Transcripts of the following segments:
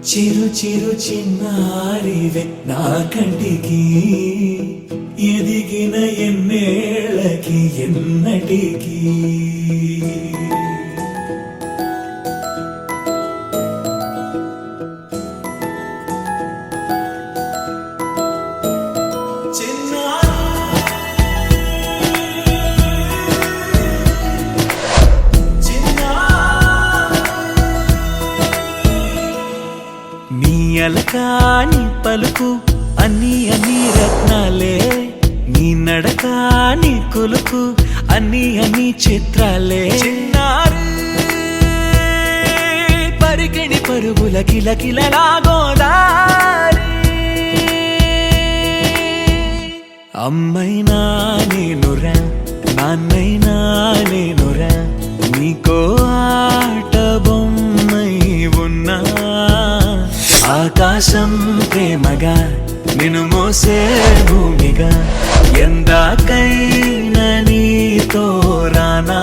చిరు చిరు చిన్నారివే నా కంటికి ఎదిగిన ఎన్నేళ్ళకి ఎన్నటికి అలకాని పలుకు అన్ని అన్ని రత్నాలే నీ నడక నీ కొలుకు అన్ని అన్ని చిత్రాలే చిన్నారు పరికిణి పరుగుల కిలకిలలా గోదారి అమ్మైనా నేనురా నాన్నైనా నేనురా నీకో ఆట బొమ్మై ఉన్నా ఆకాశం ప్రేమగా నిన్ను మోసే భూమిగా ఎందాకైనా నీతో రానా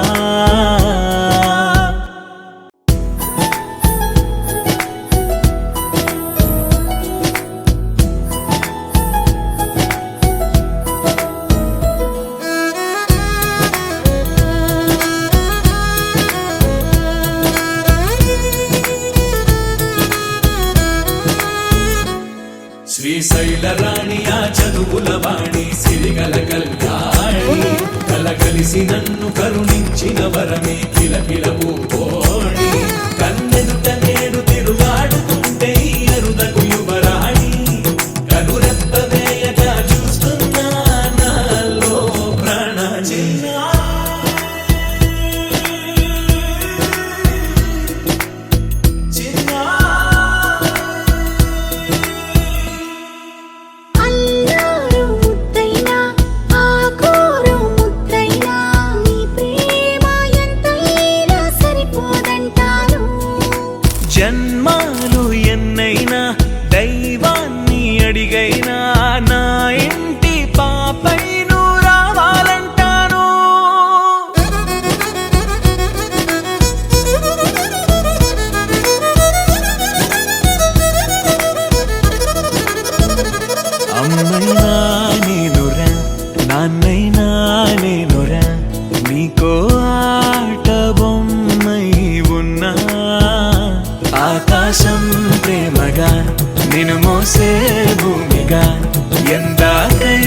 శ్రీశైల రాణి ఆ చదువుల వాణి సిరిగల కళ్యాణి కలగలిసి నన్ను కరుణించిన వరమే కిలకిల పూకోణి కన్నెదుట నేడు తిరుగాడుతుంటే అరుదకు యువరాణి కనురెప్ప వేయగా చూస్తున్నా నాలో ప్రాణ చిన్నా జన్మాలు ఎన్నైనా దైవాన్ని అడిగైనా నా ఇంటి పాపై నువ్వు రావాలంటాను అమ్మైనా నేనురా నాన్నైనా నేనురా నీకో ఆట బొమ్మై ఉన్నా ఆకాశం ప్రేమగా నిన్ను మోసే భూమిగా ఎందాకై